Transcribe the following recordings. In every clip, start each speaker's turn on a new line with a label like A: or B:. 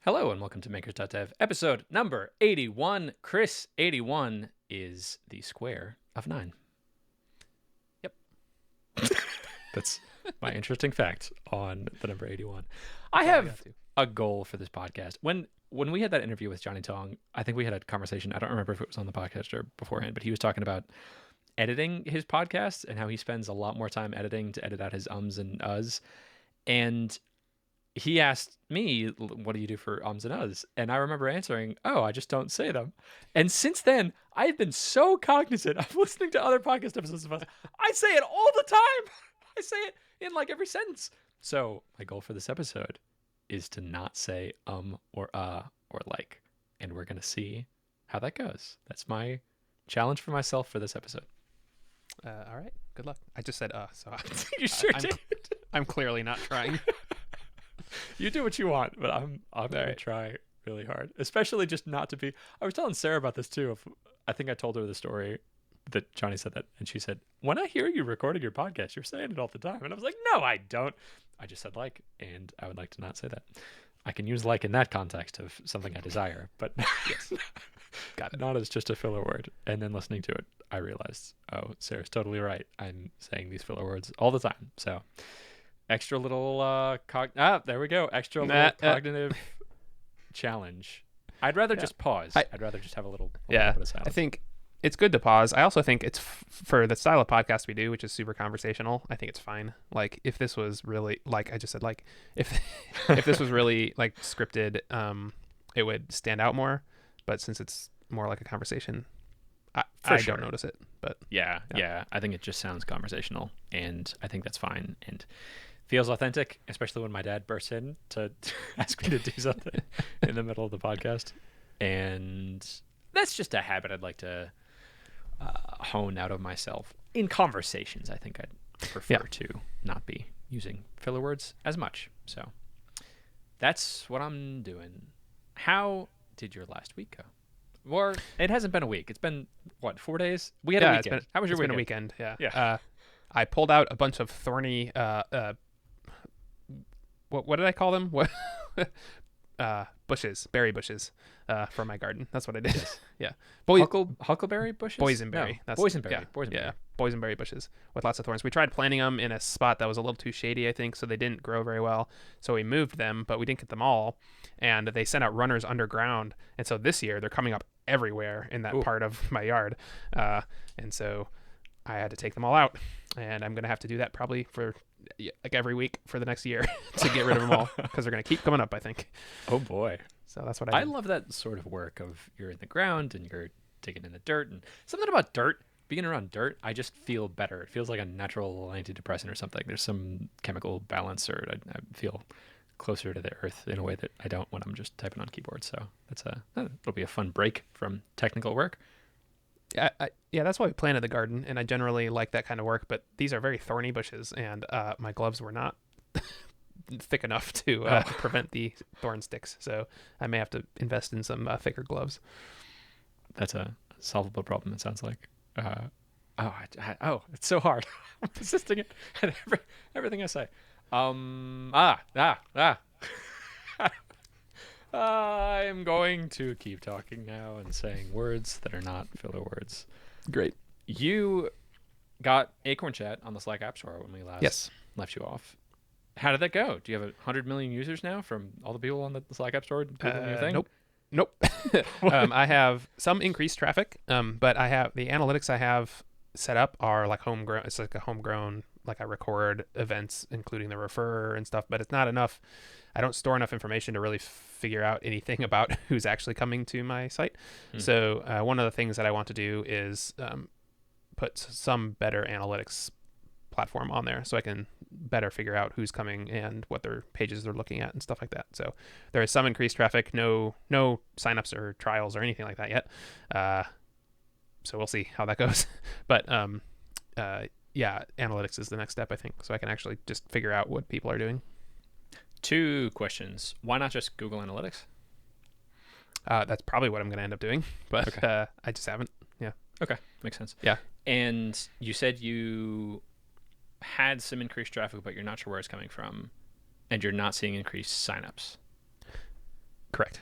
A: Hello and welcome to Makers.dev, episode number 81. Chris, 81 is the square of 9.
B: Yep.
A: That's my interesting fact on the number 81. I have a goal for this podcast. When we had that interview with Johnny Tong, I think we had a conversation. I don't remember if it was on the podcast or beforehand, but he was talking about editing his podcast and how he spends a lot more time editing to edit out his ums and uhs. And he asked me, what do you do for ums and uhs? And I remember answering, oh, I just don't say them. And since then, I've been so cognizant of listening to other podcast episodes of us. I say it all the time. I say it in like every sentence. So my goal for this episode is to not say or or like. And we're going to see how that goes. That's my challenge for myself for this episode.
B: All right. Good luck. I just said so
A: You sure did.
B: I'm clearly not trying.
A: You do what you want, but I'm gonna try really hard, especially just not to be. I was telling Sarah about this too. I think I told her the story that Johnny said that, and she said, "When I hear you recording your podcast, you're saying it all the time." And I was like, "No, I don't. I just said like, and I would like to not say that. I can use like in that context of something I desire, but
B: Yes, got it.
A: Not as just a filler word." And then listening to it, I realized, oh, Sarah's totally right. I'm saying these filler words all the time, so. Extra little there we go. Extra little cognitive challenge. I'd rather just pause. I'd rather just have a little bit of silence.
B: I think it's good to pause. I also think it's for the style of podcast we do, which is super conversational. I think it's fine. Like if this was really like I just said, like if this was really like scripted, it would stand out more. But since it's more like a conversation, I don't notice it. But
A: yeah, I think it just sounds conversational, and I think that's fine and feels authentic, especially when my dad bursts in to ask me to do something in the middle of the podcast. And that's just a habit I'd like to hone out of myself. In conversations, I think I'd prefer to not be using filler words as much. So that's what I'm doing. How did your last week go? Or it hasn't been a week. It's been, 4 days? We had a weekend. How was your weekend?
B: It's been a weekend, yeah. I pulled out a bunch of thorny... What did I call them? What bushes, berry bushes, from my garden. That's what I did. Yeah,
A: Huckleberry bushes.
B: Boysenberry.
A: No, boysenberry.
B: Yeah,
A: boysenberry.
B: Yeah, boysenberry bushes with lots of thorns. We tried planting them in a spot that was a little too shady, I think, so they didn't grow very well. So we moved them, but we didn't get them all, and they sent out runners underground. And so this year they're coming up everywhere in that part of my yard, and so I had to take them all out, and I'm gonna have to do that probably for like every week for the next year to get rid of them all because they're going to keep coming up, I think.
A: Oh boy.
B: So that's what I did.
A: love that sort of work of you're in the ground and you're digging in the dirt, and something about dirt, being around dirt, I just feel better. It feels like a natural antidepressant or something. There's some chemical balance, or I feel closer to the earth in a way that I don't when I'm just typing on keyboard. So it'll be a fun break from technical work.
B: Yeah, that's why we planted the garden, and I generally like that kind of work, but these are very thorny bushes, and my gloves were not thick enough to prevent the thorn sticks, so I may have to invest in some thicker gloves.
A: That's a solvable problem, it sounds like. It's so hard. I'm persisting it at everything I say. I'm going to keep talking now and saying words that are not filler words.
B: Great.
A: You got AcornChat on the Slack App Store when we last left you off. How did that go? Do you have 100 million users now from all the people on the Slack App Store doing your thing?
B: Nope. I have some increased traffic, but I have the analytics I have set up are like homegrown. It's like a homegrown, like I record events, including the referrer and stuff, but it's not enough. I don't store enough information to really figure out anything about who's actually coming to my site. So one of the things that I want to do is put some better analytics platform on there so I can better figure out who's coming and what their pages they're looking at and stuff like that. So there is some increased traffic, no signups or trials or anything like that yet. So we'll see how that goes. But analytics is the next step, I think, so I can actually just figure out what people are doing.
A: 2 questions. Why not just Google Analytics?
B: That's probably what I'm going to end up doing, but I just haven't. Yeah.
A: Okay. Makes sense.
B: Yeah.
A: And you said you had some increased traffic, but you're not sure where it's coming from, and you're not seeing increased signups.
B: Correct.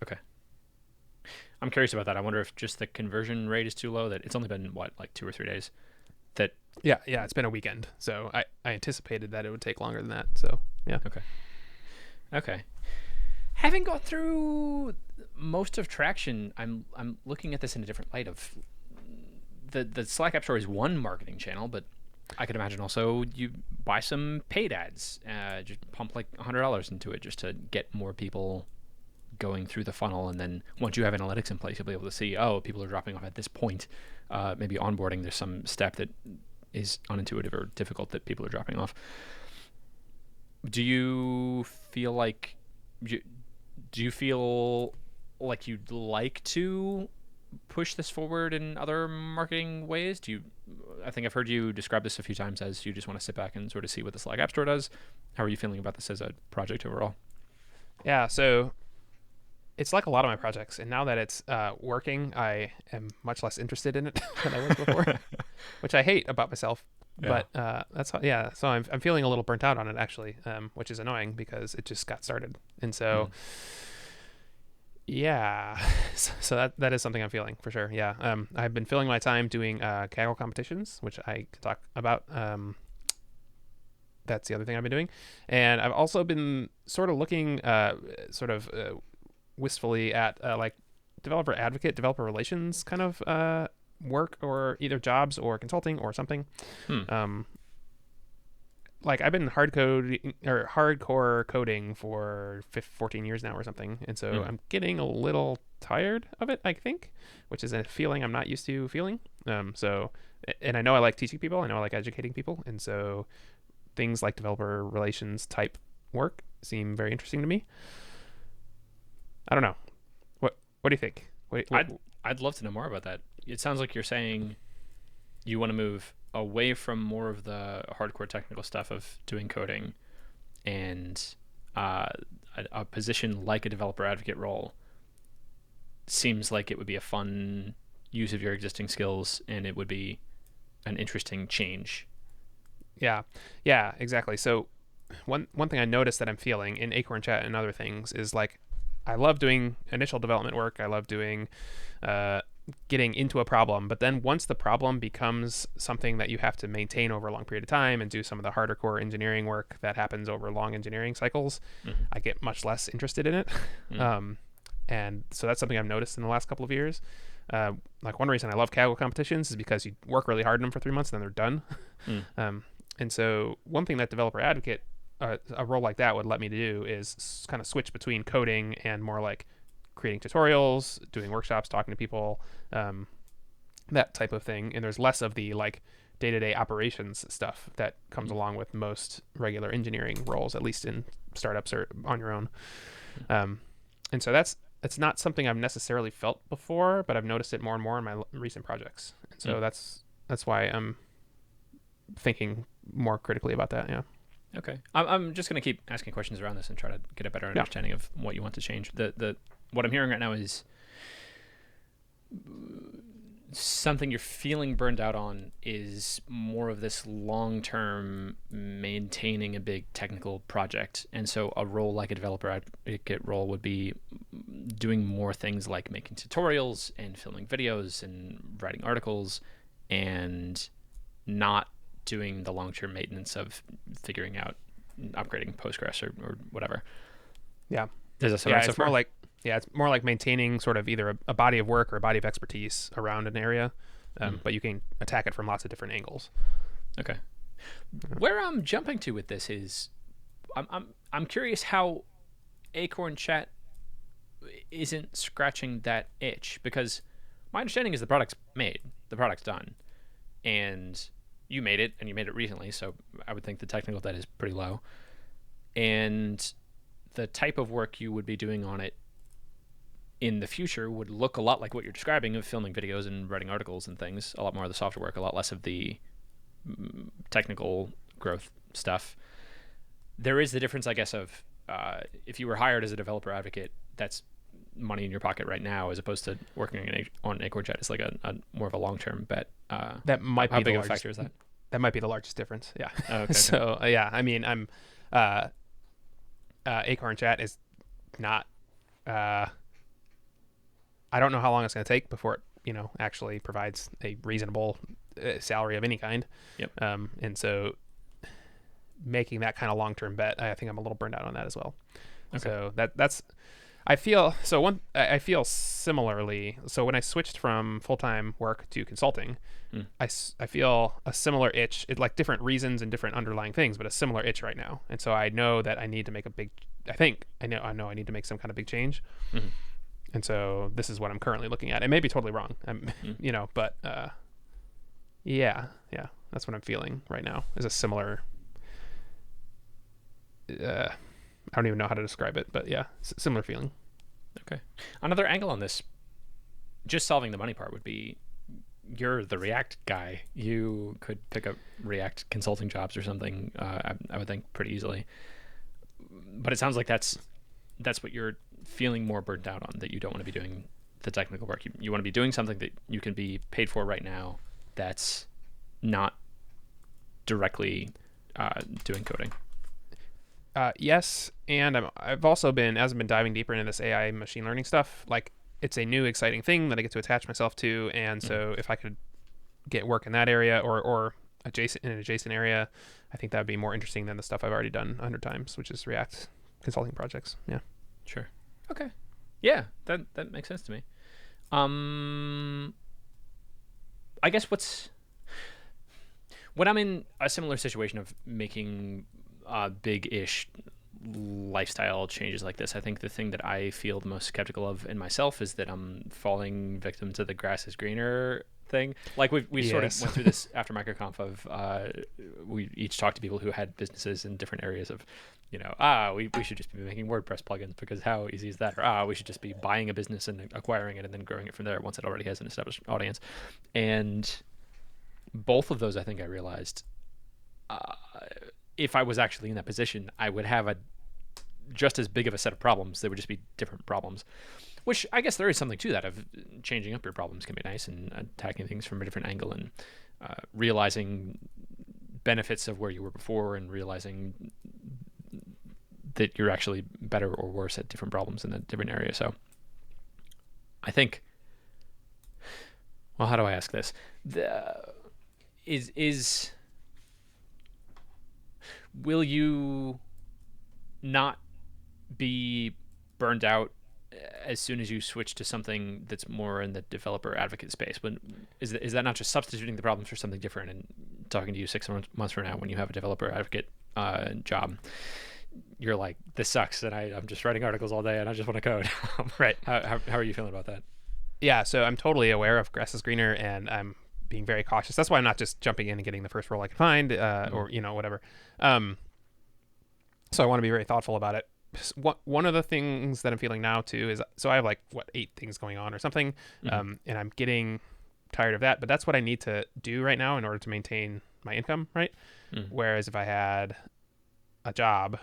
A: Okay. I'm curious about that. I wonder if just the conversion rate is too low, that it's only been, what, like 2 or 3 days? That
B: Yeah, it's been a weekend, so I anticipated that it would take longer than that. So yeah.
A: Okay. Having got through most of Traction, I'm looking at this in a different light. Of the Slack App Store is one marketing channel, but I could imagine also you buy some paid ads, just pump like $100 into it just to get more people going through the funnel, and then once you have analytics in place, you'll be able to see, oh, people are dropping off at this point. Maybe onboarding, there's some step that is unintuitive or difficult that people are dropping off. Do you feel like you'd like to push this forward in other marketing ways? I think I've heard you describe this a few times as you just want to sit back and sort of see what the Slack App Store does. How are you feeling about this as a project overall?
B: Yeah, so it's like a lot of my projects, and now that it's working, I am much less interested in it than I was before, which I hate about myself.
A: Yeah.
B: But that's so I'm feeling a little burnt out on it actually, which is annoying because it just got started, and so yeah, so that is something I'm feeling for sure. Yeah, I've been filling my time doing Kaggle competitions, which I could talk about. That's the other thing I've been doing, and I've also been sort of looking wistfully at like developer advocate, developer relations kind of work, or either jobs or consulting or something. Like I've been hardcore coding for 14 years now or something, and so I'm getting a little tired of it, I think, which is a feeling I'm not used to feeling. So, and I know I like teaching people, I know I like educating people, and so things like developer relations type work seem very interesting to me. I don't know. What do you think?
A: I'd love to know more about that. It sounds like you're saying you want to move away from more of the hardcore technical stuff of doing coding, and a position like a developer advocate role seems like it would be a fun use of your existing skills, and it would be an interesting change.
B: Yeah, exactly. So one thing I noticed that I'm feeling in AcornChat and other things is like I love doing initial development work. I love doing getting into a problem, but then once the problem becomes something that you have to maintain over a long period of time and do some of the harder core engineering work that happens over long engineering cycles, I get much less interested in it. And so that's something I've noticed in the last couple of years. Like one reason I love Kaggle competitions is because you work really hard in them for 3 months and then they're done. And so one thing that developer advocate, a role like that would let me do is kind of switch between coding and more like creating tutorials, doing workshops, talking to people, that type of thing. And there's less of the like day-to-day operations stuff that comes along with most regular engineering roles, at least in startups or on your own. And so it's not something I've necessarily felt before, but I've noticed it more and more in my recent projects. And so that's why I'm thinking more critically about that. Yeah.
A: Okay. I'm just going to keep asking questions around this and try to get a better understanding of what you want to change. What I'm hearing right now is something you're feeling burned out on is more of this long-term maintaining a big technical project. And so a role like a developer advocate role would be doing more things like making tutorials and filming videos and writing articles, and not doing the long-term maintenance of figuring out upgrading Postgres or whatever.
B: Yeah.
A: Does that sound right so far?
B: It's more like maintaining sort of either a body of work or a body of expertise around an area, but you can attack it from lots of different angles.
A: Okay. Where I'm jumping to with this is, I'm curious how AcornChat isn't scratching that itch, because my understanding is the product's made, the product's done, and you made it, and you made it recently, so I would think the technical debt is pretty low, and the type of work you would be doing on it in the future would look a lot like what you're describing, of filming videos and writing articles and things, a lot more of the software work, a lot less of the technical growth stuff. There is the difference, I guess, of if you were hired as a developer advocate, that's money in your pocket right now, as opposed to working on AcornChat. It's like a more of a long-term bet.
B: That might be
A: how
B: the
A: big of a
B: largest
A: factor is that?
B: That might be the largest difference. Yeah.
A: Oh, okay.
B: So yeah, I mean, I'm AcornChat is not I don't know how long it's going to take before it, actually provides a reasonable salary of any kind.
A: Yep.
B: And so making that kind of long-term bet, I think I'm a little burned out on that as well. Okay. So that's I feel similarly. So when I switched from full-time work to consulting, I feel a similar itch. It like different reasons and different underlying things, but a similar itch right now. And so I know that I need to make I know I need to make some kind of big change.
A: Mm-hmm.
B: And so this is what I'm currently looking at. It may be totally wrong. But yeah, that's what I'm feeling right now. Is a similar. I don't even know how to describe it, but yeah, similar feeling.
A: Okay. Another angle on this, just solving the money part, would be you're the React guy. You could pick up React consulting jobs or something, I would think, pretty easily. But it sounds like that's what you're feeling more burnt out on, that you don't want to be doing the technical work. You want to be doing something that you can be paid for right now that's not directly doing coding.
B: Yes, and I've also been, as I've been diving deeper into this AI machine learning stuff, like it's a new exciting thing that I get to attach myself to, and so if I could get work in that area or an adjacent area, I think that would be more interesting than the stuff I've already done 100 times, which is React consulting projects. Yeah.
A: Sure. Okay. Yeah, that makes sense to me. I guess when I'm in a similar situation of making big-ish lifestyle changes like this, I think the thing that I feel the most skeptical of in myself is that I'm falling victim to the grass is greener thing. Like we sort of went through this after MicroConf of we each talked to people who had businesses in different areas of, we should just be making WordPress plugins because how easy is that? Or we should just be buying a business and acquiring it and then growing it from there once it already has an established audience. And both of those, I think I realized, if I was actually in that position, I would have just as big of a set of problems. They would just be different problems, which I guess there is something to that, of changing up your problems can be nice and attacking things from a different angle and realizing benefits of where you were before and realizing that you're actually better or worse at different problems in a different area. So I think, well, how do I ask this? Will you not be burned out as soon as you switch to something that's more in the developer advocate space? Is that not just substituting the problems for something different and talking to you 6 months from now when you have a developer advocate job, you're like, this sucks and I'm just writing articles all day and I just want to code.
B: Right.
A: How are you feeling about that?
B: Yeah, so I'm totally aware of grass is greener and I'm being very cautious. That's why I'm not just jumping in and getting the first role I can find or whatever. So I want to be very thoughtful about it. One of the things that I'm feeling now too is, so I have 8 things going on or something, and I'm getting tired of that, but that's what I need to do right now in order to maintain my income, right? Whereas if I had a job,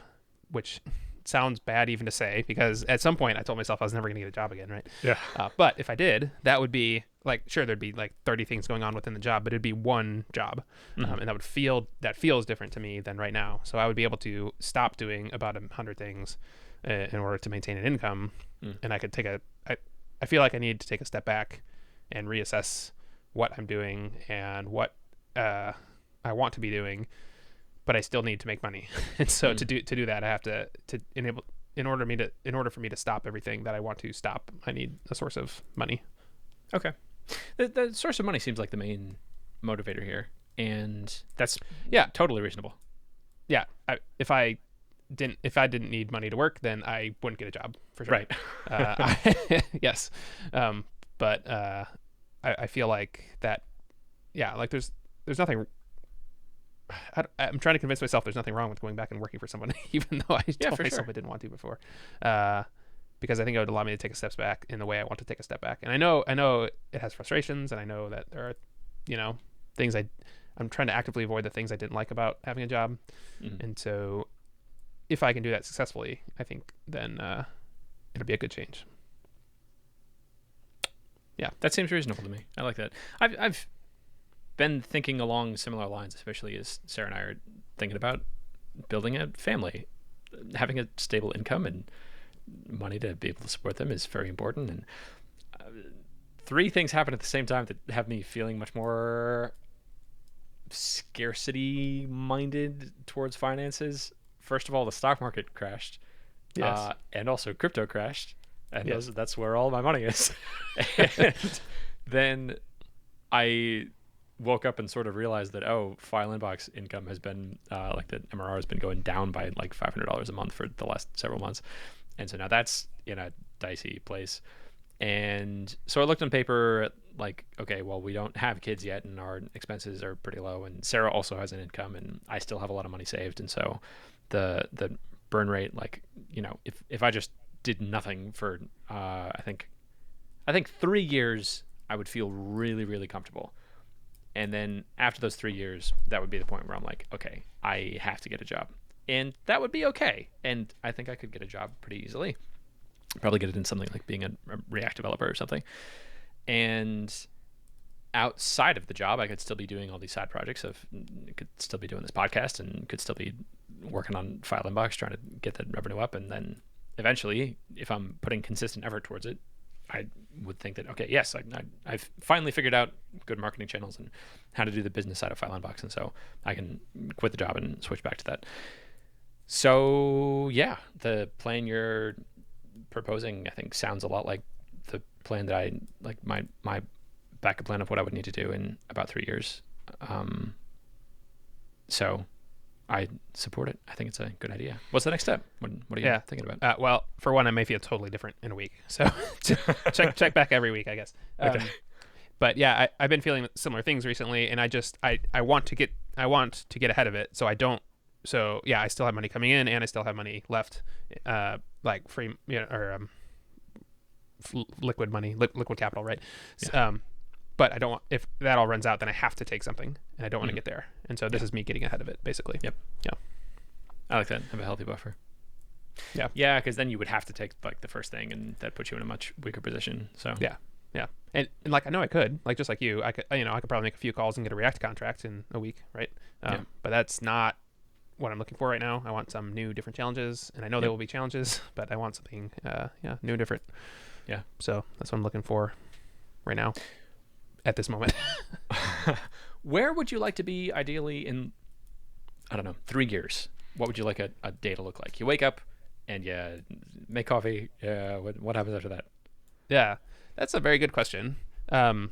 B: which sounds bad even to say, because at some point I told myself I was never going to get a job again, right?
A: Yeah.
B: But if I did, that would be sure, there'd be 30 things going on within the job, but it'd be one job. And that feels different to me than right now. So I would be able to stop doing about 100 things in order to maintain an income. And I could I feel like I need to take a step back and reassess what I'm doing and what I want to be doing, but I still need to make money. And so to do that, I have to enable, in order for me to stop everything that I want to stop, I need a source of money.
A: Okay. The source of money seems like the main motivator here, and that's totally reasonable.
B: Yeah, if I didn't need money to work, then I wouldn't get a job for sure.
A: Right.
B: Yes, but I feel like that. Yeah, there's nothing. I'm trying to convince myself there's nothing wrong with going back and working for someone, even though I told myself I didn't want to before. Because I think it would allow me to take a step back in the way I want to take a step back. And I know it has frustrations, and I know that there are, things I'm trying to actively avoid the things I didn't like about having a job. And so if I can do that successfully, I think then it'll be a good change. Yeah.
A: That seems reasonable to me. I like that. I've been thinking along similar lines, especially as Sarah and I are thinking about building a family, having a stable income and money to be able to support them is very important. And three things happen at the same time that have me feeling much more scarcity minded towards finances. First of all, the stock market crashed.
B: Yes.
A: And also crypto crashed. And
B: Yes.
A: that's where all my money is. And then I woke up and sort of realized that, file inbox income has been like the MRR has been going down by like $500 a month for the last several months. And so now that's in a dicey place. And so I looked on paper like, okay, well, we don't have kids yet and our expenses are pretty low. And Sarah also has an income and I still have a lot of money saved. And so the burn rate, like, if I just did nothing for, I think 3 years, I would feel really, really comfortable. And then after those 3 years, that would be the point where I'm like, okay, I have to get a job. And that would be okay. And I think I could get a job pretty easily. Probably get it in something like being a React developer or something. And outside of the job, I could still be doing all these side projects could still be doing this podcast and could still be working on File Inbox, trying to get the revenue up. And then eventually, if I'm putting consistent effort towards it, I would think that, okay, yes, I've finally figured out good marketing channels and how to do the business side of File Inbox. And so I can quit the job and switch back to that. So yeah, the plan you're proposing, I think, sounds a lot like the plan that I like, my backup plan of what I would need to do in about 3 years. So I support it. I think it's a good idea. What's the next step? What are you thinking about?
B: Well, for one, I may feel totally different in a week. So check back every week, I guess.
A: Okay.
B: But yeah, I've been feeling similar things recently, and I want to get ahead of it. So I don't. So yeah, I still have money coming in, and I still have money left, like free, liquid money, liquid capital, right?
A: Yeah.
B: But I don't want, if that all runs out, then I have to take something, and I don't want to get there. And so this is me getting ahead of it, basically.
A: Yep.
B: Yeah.
A: I like that. Have a healthy buffer.
B: Yeah.
A: Yeah, because then you would have to take like the first thing, and that puts you in a much weaker position. So
B: yeah. And like, I know I could, like, just like you, I could probably make a few calls and get a React contract in a week, right? But that's not what I'm looking for right now. I want some new, different challenges, and I know there will be challenges, but I want something, new, different.
A: Yeah.
B: So that's what I'm looking for right now, at this moment.
A: Where would you like to be ideally in, I don't know, 3 years? What would you like a day to look like? You wake up and you make coffee. What happens after that?
B: Yeah, that's a very good question. And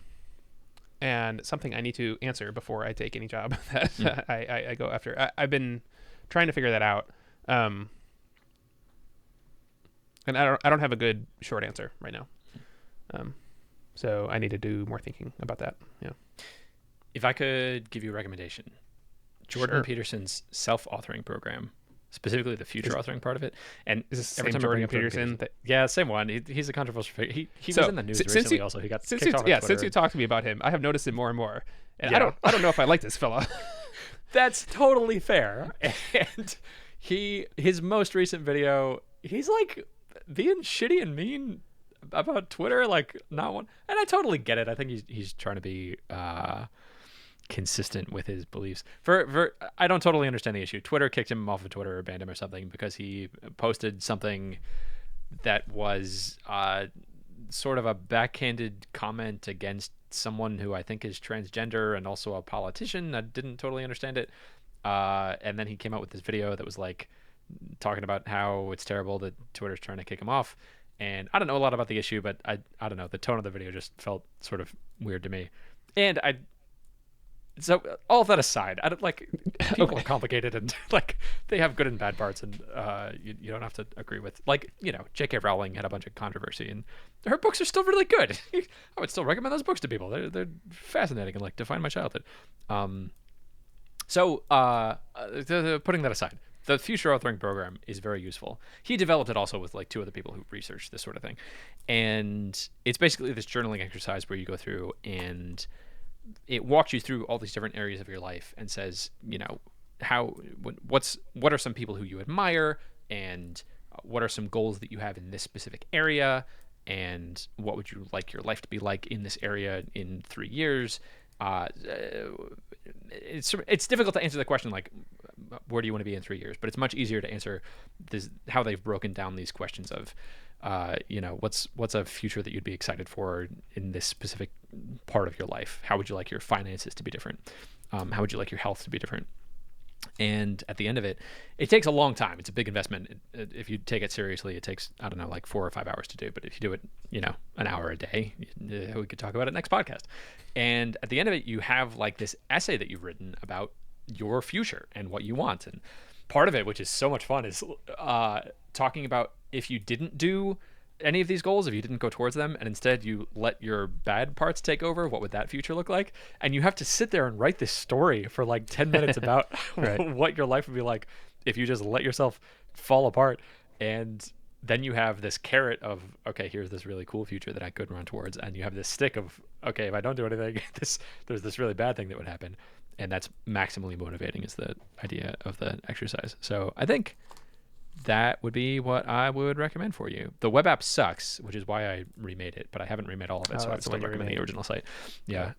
B: something I need to answer before I take any job that I go after. I've been trying to figure that out. And I don't have a good short answer right now. So I need to do more thinking about that. Yeah.
A: If I could give you a recommendation, Jordan
B: Sure.
A: Peterson's self-authoring program, specifically the future authoring part of it, and
B: Is this
A: every
B: same
A: time I bring
B: Jordan
A: up Jordan
B: Peterson?
A: Peterson, yeah, same one. He's a controversial figure. He
B: So,
A: was in the news
B: since
A: recently.
B: you-
A: Also, he got
B: Since
A: kicked
B: you,
A: off of
B: yeah,
A: Twitter.
B: since you talked to me about him, I have noticed it more and more. And
A: Yeah.
B: I don't know if I like this fella.
A: That's totally fair. And his most recent video, he's like being shitty and mean about Twitter, like not one. And I totally get it. I think he's trying to be consistent with his beliefs. For I don't totally understand the issue. Twitter kicked him off of Twitter or banned him or something because he posted something that was sort of a backhanded comment against someone who I think is transgender and also a politician. I didn't totally understand it. And then he came out with this video that was like talking about how it's terrible that Twitter's trying to kick him off. And I don't know a lot about the issue, but I don't know. The tone of the video just felt sort of weird to me. And so all of that aside, I don't like people are complicated and like they have good and bad parts, and you don't have to agree with, like, J.K. Rowling had a bunch of controversy and her books are still really good. I would still recommend those books to people. They're fascinating and like define my childhood. So putting that aside, the future authoring program is very useful. He developed it also with like 2 other people who researched this sort of thing, and it's basically this journaling exercise where you go through and it walks you through all these different areas of your life and says, what are some people who you admire, and what are some goals that you have in this specific area, and what would you like your life to be like in this area in 3 years. It's difficult to answer the question like where do you want to be in 3 years? But it's much easier to answer this, how they've broken down these questions of, what's a future that you'd be excited for in this specific part of your life? How would you like your finances to be different? How would you like your health to be different? And at the end of it, it takes a long time. It's a big investment. If you take it seriously, it takes, I don't know, like 4 or 5 hours to do. But if you do it, an hour a day, we could talk about it next podcast. And at the end of it, you have like this essay that you've written about your future and what you want. And part of it, which is so much fun, is talking about if you didn't do any of these goals, if you didn't go towards them and instead you let your bad parts take over, what would that future look like? And you have to sit there and write this story for like 10 minutes about what your life would be like if you just let yourself fall apart. And then you have this carrot of, okay, here's this really cool future that I could run towards. And you have this stick of, okay, if I don't do anything, there's this really bad thing that would happen. And that's maximally motivating is the idea of the exercise. So I think that would be what I would recommend for you. The web app sucks, which is why I remade it, but I haven't remade all of it, so I would still recommend the original site. Yeah,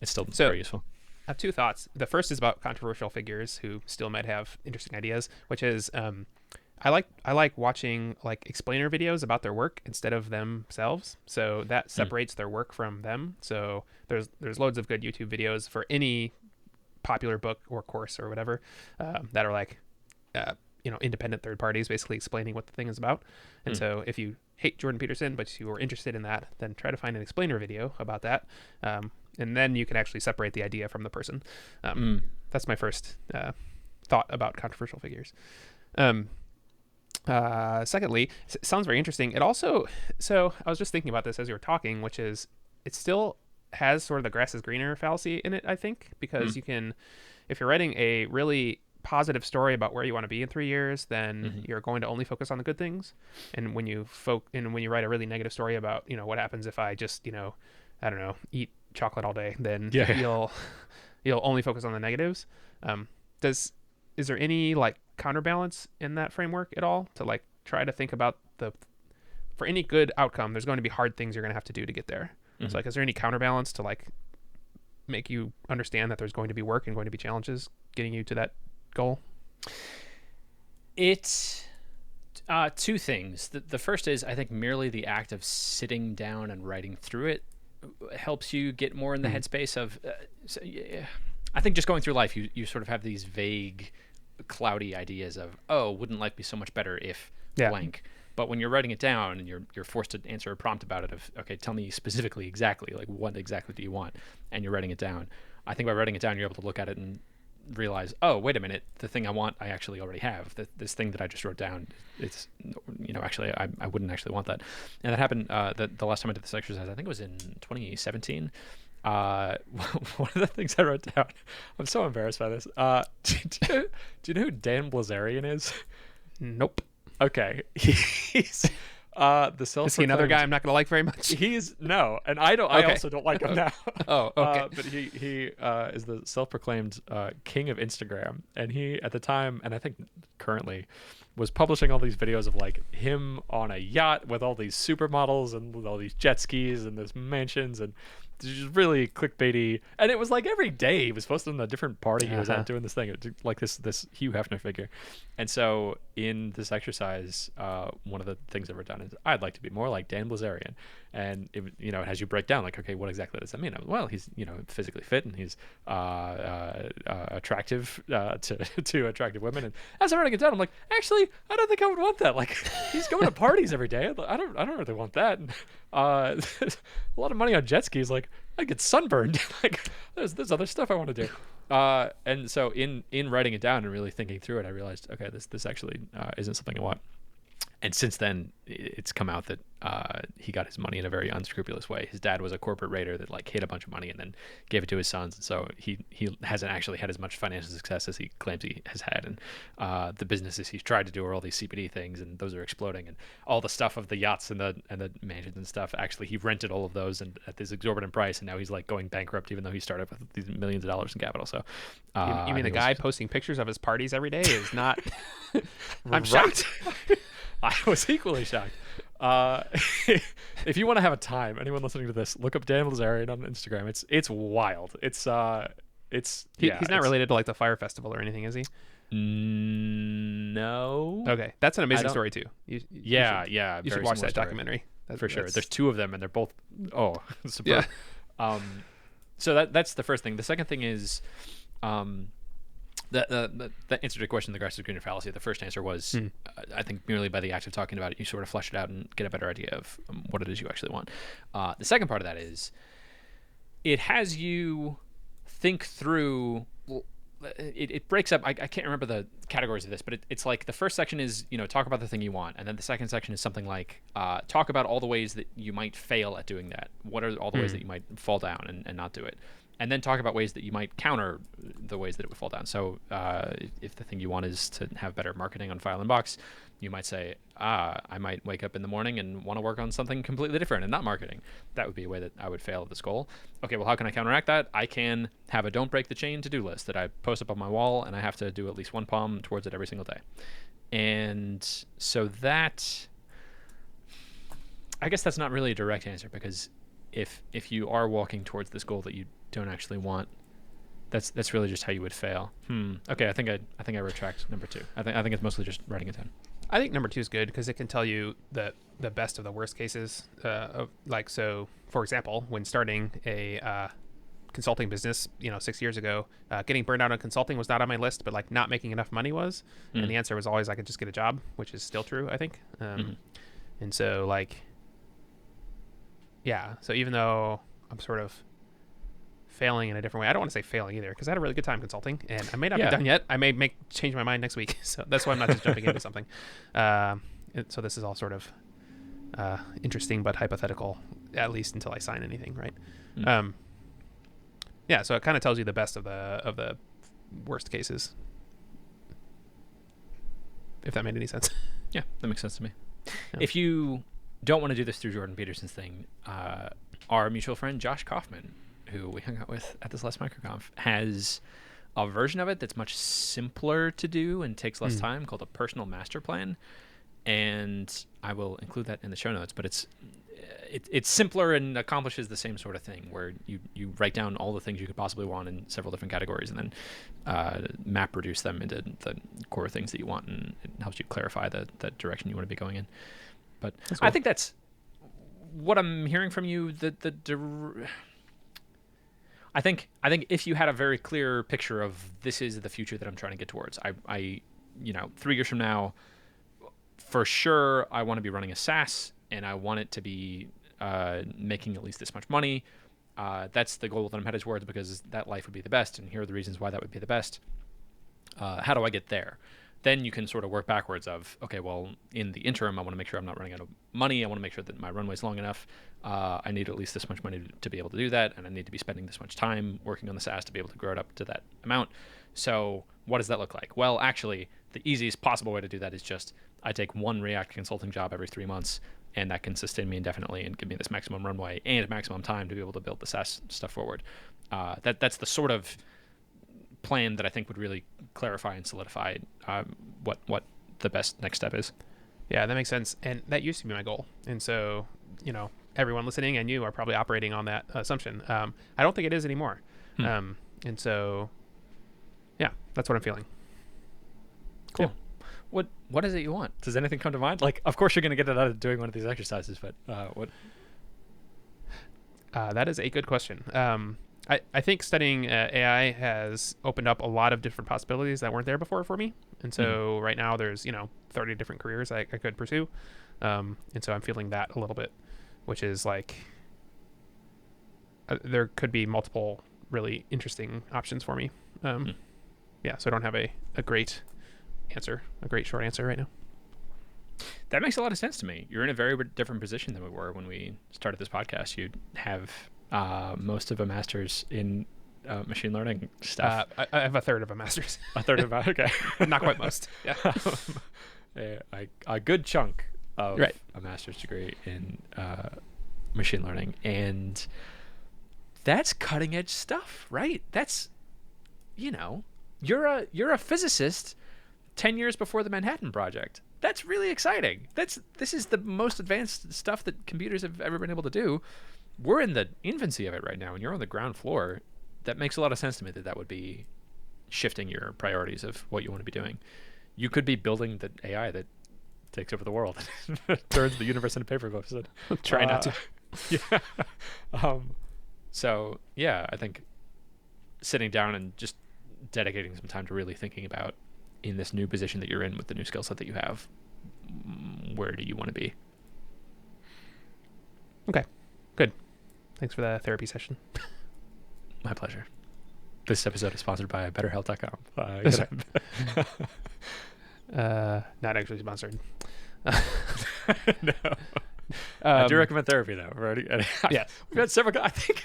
A: it's still very useful.
B: I have 2 thoughts. The first is about controversial figures who still might have interesting ideas, which is I like watching like explainer videos about their work instead of themselves. So that separates their work from them. So there's loads of good YouTube videos for any popular book or course or whatever that are like independent third parties basically explaining what the thing is about. And so if you hate Jordan Peterson but you are interested in that, then try to find an explainer video about that, and then you can actually separate the idea from the person. That's my first thought about controversial figures. Secondly, it sounds very interesting. It also, so I was just thinking about this as you were talking, which is it still has sort of the grass is greener fallacy in it, I think, because you can, if you're writing a really positive story about where you want to be in 3 years, then you're going to only focus on the good things. And when you when you write a really negative story about, what happens if I just, I don't know, eat chocolate all day, then you'll only focus on the negatives. Is there any like counterbalance in that framework at all to like try to think about for any good outcome, there's going to be hard things you're going to have to do to get there. So like, is there any counterbalance to like make you understand that there's going to be work and going to be challenges getting you to that goal?
A: It's 2 things. The first is, I think merely the act of sitting down and writing through it helps you get more in the headspace of I think just going through life, you sort of have these vague, cloudy ideas of, oh, wouldn't life be so much better if blank? But when you're writing it down and you're forced to answer a prompt about it of, okay, tell me specifically exactly, like what exactly do you want? And you're writing it down. I think by writing it down, you're able to look at it and realize, oh, wait a minute, the thing I want, I actually already have. This thing that I just wrote down, it's, actually, I wouldn't actually want that. And that happened the last time I did this exercise, I think it was in 2017. One of the things I wrote down, I'm so embarrassed by this. Do you know who Dan Blazarian is?
B: Nope.
A: Okay. He's the self.
B: Is he another guy I'm not going to like very much?
A: No, and I don't. Okay. I also don't like him now.
B: Oh, okay.
A: But he is the self-proclaimed king of Instagram, and he at the time, and I think currently, was publishing all these videos of like him on a yacht with all these supermodels and with all these jet skis and this mansions and just really clickbaity. And it was like every day he was posting on a different party he was at doing this thing, like this Hugh Hefner figure. And so in this exercise, one of the things I've written down is I'd like to be more like Dan Blazarian. And it has you break down like, okay, what exactly does that mean? Well, he's physically fit and he's attractive to attractive women. And as I'm writing it down, I'm like, actually, I don't think I would want that. Like, he's going to parties every day. I don't really want that. And, a lot of money on jet skis. Like, I get sunburned. Like, there's other stuff I want to do. And so in writing it down and really thinking through it, I realized, okay, this actually isn't something I want. And since then, it's come out that he got his money in a very unscrupulous way. His dad was a corporate raider that like hid a bunch of money and then gave it to his sons. And so he hasn't actually had as much financial success as he claims he has had. And the businesses he's tried to do are all these CBD things, and those are exploding. And all the stuff of the yachts and the mansions and stuff, actually he rented all of those and at this exorbitant price, and now he's like going bankrupt even though he started with these millions of dollars in capital. So
B: you mean the guy posting pictures of his parties every day is not?
A: I'm shocked. I was equally shocked. If you want to have a time, anyone listening to this, look up Dan Blazarian on Instagram. It's wild. It's It's
B: He's not related to like the Fire Festival or anything, is he?
A: No.
B: Okay, that's an amazing story too.
A: You
B: should watch that documentary.
A: For sure. There's two of them, and they're both superb.
B: Yeah.
A: So that's the first thing. The second thing is, the answer to the question, the grass is greener fallacy. The first answer was, I think merely by the act of talking about it, you sort of flesh it out and get a better idea of what it is you actually want. The second part of that is, it has you think through. It breaks up. I can't remember the categories of this, but it's like the first section is, talk about the thing you want, and then the second section is something like talk about all the ways that you might fail at doing that. What are all the ways that you might fall down and not do it, and then talk about ways that you might counter the ways that it would fall down. So if the thing you want is to have better marketing on File Inbox, you might say, I might wake up in the morning and want to work on something completely different and not marketing. That would be a way that I would fail at this goal. Okay, well, how can I counteract that? I can have a don't break the chain to-do list that I post up on my wall, and I have to do at least one palm towards it every single day. And so that, I guess that's not really a direct answer, because if you are walking towards this goal that you don't actually want, that's really just how you would fail. Okay, I think I retract number 2. I think it's mostly just writing it down.
B: I think number 2 is good because it can tell you the best of the worst cases. So for example, when starting a consulting business, 6 years ago, getting burned out on consulting was not on my list, but like not making enough money was. And the answer was always I could just get a job, which is still true, I think. And so so even though I'm sort of failing in a different way, I don't want to say failing either, because I had a really good time consulting, and I may not be done yet. I may change my mind next week, so that's why I'm not just jumping into something. So this is all sort of interesting but hypothetical, at least until I sign anything, right? So it kind of tells you the best of the worst cases, if that made any sense.
A: Yeah, that makes sense to me. Yeah. If you don't want to do this through Jordan Peterson's thing, our mutual friend Josh Kaufman, who we hung out with at this last MicroConf, has a version of it that's much simpler to do and takes less time, called a personal master plan. And I will include that in the show notes, but it's simpler and accomplishes the same sort of thing, where you write down all the things you could possibly want in several different categories, and then map reduce them into the core things that you want, and it helps you clarify the direction you want to be going in. But cool. I think that's what I'm hearing from you. I think if you had a very clear picture of this is the future that I'm trying to get towards, I 3 years from now, for sure, I want to be running a SaaS, and I want it to be making at least this much money. That's the goal that I'm headed towards, because that life would be the best, and here are the reasons why that would be the best. How do I get there? Then you can sort of work backwards of, okay, well, in the interim, I want to make sure I'm not running out of money. I want to make sure that my runway is long enough. I need at least this much money to be able to do that, and I need to be spending this much time working on the SaaS to be able to grow it up to that amount. So what does that look like? Well, actually, the easiest possible way to do that is just I take one React consulting job every 3 months, and that can sustain me indefinitely and give me this maximum runway and maximum time to be able to build the SaaS stuff forward. That's the sort of plan that I think would really clarify and solidify what the best next step is.
B: Yeah, that makes sense. And that used to be my goal. And so, everyone listening and you are probably operating on that assumption. I don't think it is anymore. And so, yeah, that's what I'm feeling.
A: Cool. Yeah. What is it you want? Does anything come to mind? Like, of course you're going to get it out of doing one of these exercises, but what?
B: That is a good question. I think studying AI has opened up a lot of different possibilities that weren't there before for me. And so right now there's, 30 different careers I could pursue. And so I'm feeling that a little bit, which is like, there could be multiple really interesting options for me. Yeah, so I don't have a great short answer right now.
A: That makes a lot of sense to me. You're in a very different position than we were when we started this podcast. You have most of a master's in machine learning stuff.
B: I have a third of a master's.
A: A third of a, okay.
B: Not quite most. Yeah.
A: A good chunk of a master's degree in machine learning. And that's cutting edge stuff, right? That's, you're a physicist 10 years before the Manhattan Project. That's really exciting. This is the most advanced stuff that computers have ever been able to do. We're in the infancy of it right now, and you're on the ground floor. that makes a lot of sense to me that would be shifting your priorities of what you want to be doing. You could be building the AI that takes over the world, turns the universe into paperclips. And,
B: Try not to.
A: Yeah. So yeah, I think sitting down and just dedicating some time to really thinking about, in this new position that you're in with the new skill set that you have, where do you want to be?
B: Okay, good. Thanks for the therapy session.
A: My pleasure. This episode is sponsored by BetterHealth.com.
B: Not actually sponsored.
A: No. I do recommend therapy though. Right?
B: Yeah,
A: we've had several. I think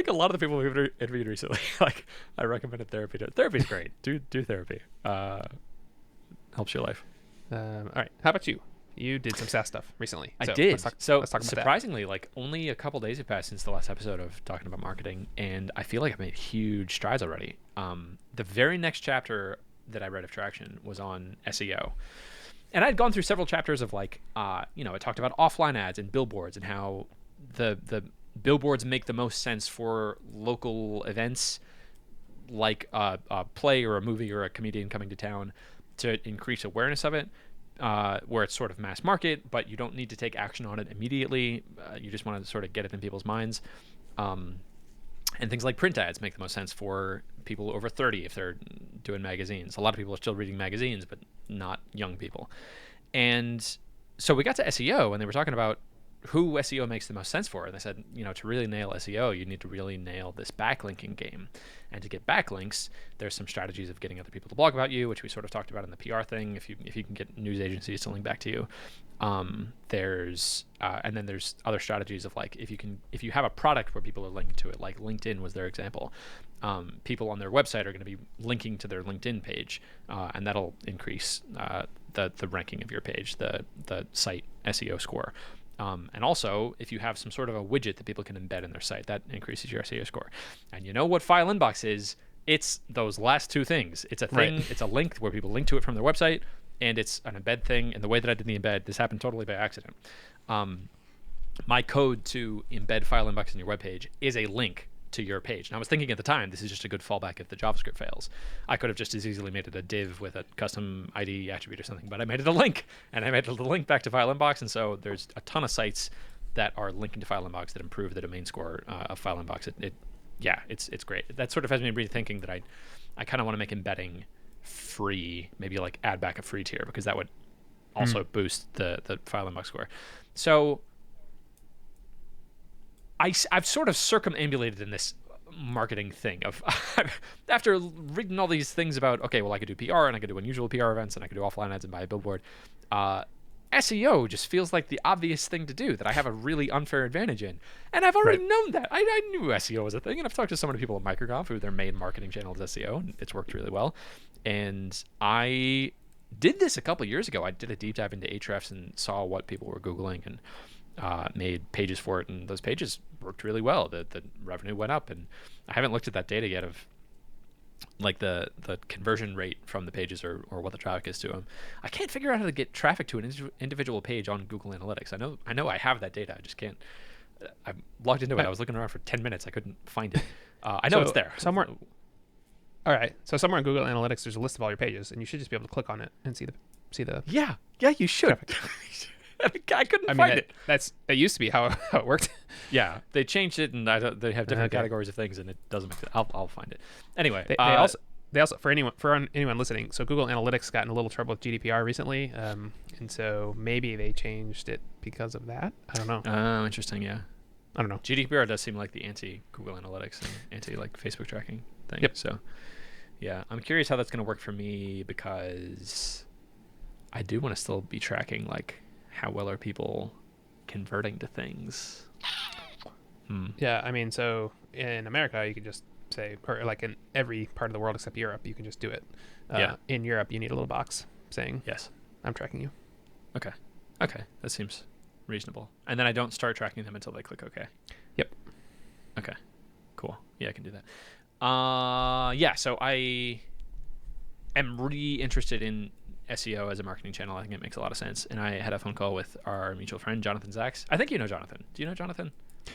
A: a lot of the people we've interviewed recently, like, I recommended therapy. Therapy's great. Do therapy. Helps your life.
B: All right. How about you? You did some SaaS stuff recently.
A: I did.
B: Let's talk about
A: surprisingly, like, only a couple days have passed since the last episode of talking about marketing, and I feel like I've made huge strides already. The very next chapter that I read of Traction was on SEO. And I'd gone through several chapters of, like, it talked about offline ads and billboards and how the billboards make the most sense for local events, like a play or a movie or a comedian coming to town, to increase awareness of it, where it's sort of mass market, but you don't need to take action on it immediately. You just want to sort of get it in people's minds. And things like print ads make the most sense for people over 30 if they're doing magazines. A lot of people are still reading magazines, but not young people. And so we got to SEO, and they were talking about who SEO makes the most sense for. And they said, to really nail SEO, you need to really nail this backlinking game. And to get backlinks, there's some strategies of getting other people to blog about you, which we sort of talked about in the PR thing. If you can get news agencies to link back to you, and then there's other strategies of, like, if you have a product where people are linking to it, like LinkedIn was their example. People on their website are going to be linking to their LinkedIn page, and that'll increase the ranking of your page, the site SEO score. And also, if you have some sort of a widget that people can embed in their site, that increases your SEO score. And you know what File Inbox is? It's those last two things. It's a thing. Right. It's a link where people link to it from their website, and it's an embed thing. And the way that I did the embed, this happened totally by accident. My code to embed File Inbox in your webpage is a link to your page. And I was thinking at the time, this is just a good fallback if the JavaScript fails. I could have just as easily made it a div with a custom ID attribute or something, but I made it a link, and I made it a link back to File Inbox. And so there's a ton of sites that are linking to File Inbox that improve the domain score of File Inbox. It's great. That sort of has me rethinking that I kind of want to make embedding free, maybe like add back a free tier, because that would also boost the File Inbox score. So I've sort of circumambulated in this marketing thing of after reading all these things about, okay, well, I could do PR, and I could do unusual PR events, and I could do offline ads and buy a billboard. SEO just feels like the obvious thing to do that I have a really unfair advantage in. And I've already known that. I knew SEO was a thing, and I've talked to so many people at Microconf who their main marketing channel is SEO, and it's worked really well. And I did this a couple years ago. I did a deep dive into Ahrefs and saw what people were Googling, and made pages for it, and those pages worked really well. The revenue went up, and I haven't looked at that data yet of, like, the conversion rate from the pages or what the traffic is to them. I can't figure out how to get traffic to an individual page on Google Analytics. I know I have that data. I just can't. I logged into it. I was looking around for 10 minutes. I couldn't find it. I know it's there
B: somewhere. All right. So somewhere in Google Analytics, there's a list of all your pages, and you should just be able to click on it and see the.
A: Yeah, you should. I couldn't find it.
B: That used to be how it worked.
A: Yeah, they changed it, and they have different categories of things, and it doesn't make sense. I'll find it anyway.
B: They also for anyone listening. So Google Analytics got in a little trouble with GDPR recently, and so maybe they changed it because of that. I don't know.
A: Oh, interesting. Yeah,
B: I don't know.
A: GDPR does seem like the anti-Google Analytics and anti-like Facebook tracking thing.
B: Yep.
A: So, yeah, I'm curious how that's going to work for me, because I do want to still be tracking, like, how well are people converting to things.
B: Yeah, I mean, so in America, you can just say, or like in every part of the world except Europe, you can just do it. In Europe, you need a little box saying,
A: yes,
B: I'm tracking you.
A: Okay, that seems reasonable. And then I don't start tracking them until they click OK.
B: Yep.
A: Okay, cool. Yeah, I can do that. So I am really interested in SEO as a marketing channel. I think it makes a lot of sense. And I had a phone call with our mutual friend, Jonathan Zacks. I think you know Jonathan. Do you know Jonathan?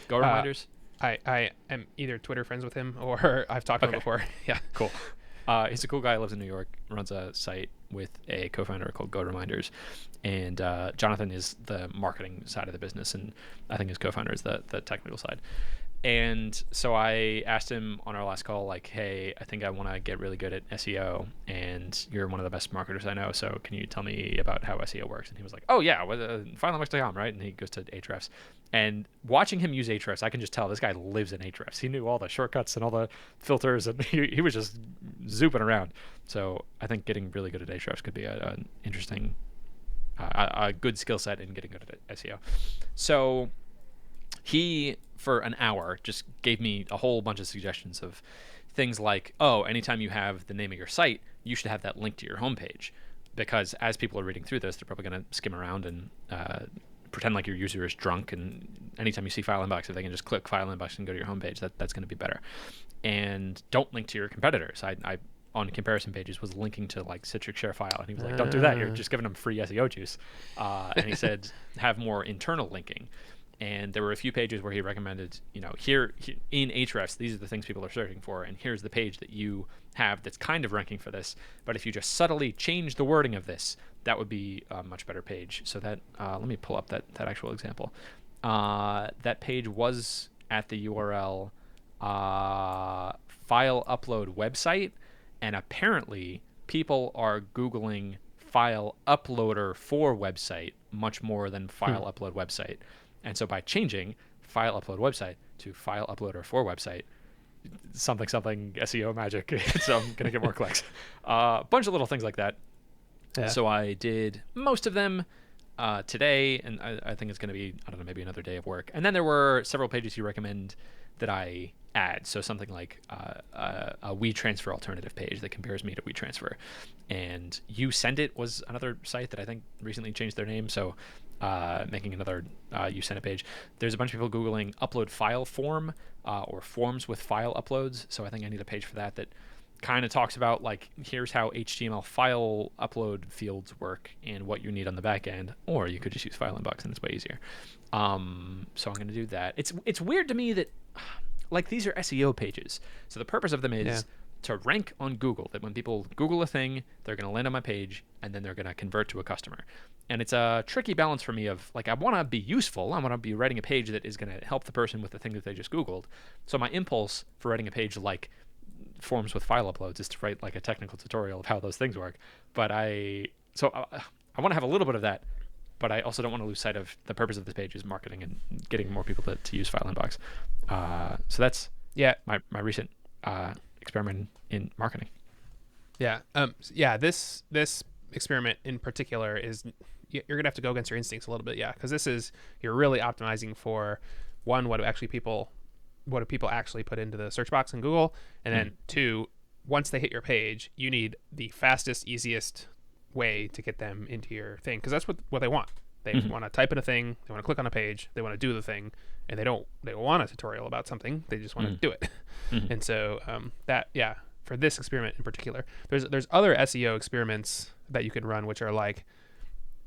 A: Go Reminders?
B: I am either Twitter friends with him or I've talked to him before. Yeah.
A: Cool. He's a cool guy. Lives in New York. Runs a site with a co-founder called Go Reminders, and Jonathan is the marketing side of the business, and I think his co-founder is the technical side. And so I asked him on our last call, like, hey, I think I want to get really good at SEO, and you're one of the best marketers I know, so can you tell me about how SEO works? And he was like, oh, yeah, with filelinux.com, right? And he goes to Ahrefs. And watching him use Ahrefs, I can just tell this guy lives in Ahrefs. He knew all the shortcuts and all the filters, and he was just zooping around. So I think getting really good at Ahrefs could be an interesting, a good skill set in getting good at SEO. So he, for an hour, just gave me a whole bunch of suggestions of things like, oh, anytime you have the name of your site, you should have that link to your homepage, because as people are reading through this, they're probably going to skim around and pretend like your user is drunk, and anytime you see file inbox, if they can just click file inbox and go to your homepage, that's going to be better. And don't link to your competitors. I on comparison pages was linking to like Citrix ShareFile, and he was like, don't do that, you're just giving them free SEO juice. And he said have more internal linking. And there were a few pages where he recommended, here in Ahrefs, these are the things people are searching for, and here's the page that you have that's kind of ranking for this. But if you just subtly change the wording of this, that would be a much better page. So that, let me pull up that actual example. That page was at the URL file upload website, and apparently people are Googling file uploader for website much more than file upload website. And so by changing file upload website to file uploader for website, something SEO magic, so I'm going to get more clicks. A bunch of little things like that. Yeah. So I did most of them today, and I think it's going to be, I don't know, maybe another day of work. And then there were several pages you recommend that I add. So something like a WeTransfer alternative page that compares me to WeTransfer. And YouSendIt was another site that I think recently changed their name. So making another YouSendIt page. There's a bunch of people Googling upload file form or forms with file uploads. So I think I need a page for that kind of talks about, like, here's how HTML file upload fields work and what you need on the back end. Or you could just use file inbox and it's way easier. So I'm going to do that. It's weird to me that, like, these are SEO pages. So the purpose of them is to rank on Google, that when people Google a thing, they're going to land on my page and then they're going to convert to a customer. And it's a tricky balance for me of, like, I want to be useful. I want to be writing a page that is going to help the person with the thing that they just Googled. So my impulse for writing a page like forms with file uploads is to write like a technical tutorial of how those things work. But I want to have a little bit of that, but I also don't want to lose sight of the purpose of this page is marketing and getting more people to use file inbox. So that's my recent experiment in marketing.
B: This experiment in particular is, you're gonna have to go against your instincts a little bit, because this is, you're really optimizing for, one, what do people actually put into the search box in Google, and then two, once they hit your page, you need the fastest, easiest way to get them into your thing, because that's what they want. They want to type in a thing, they want to click on a page, they want to do the thing, and they don't want a tutorial about something, they just want to do it. And so for this experiment in particular, there's other SEO experiments that you can run, which are like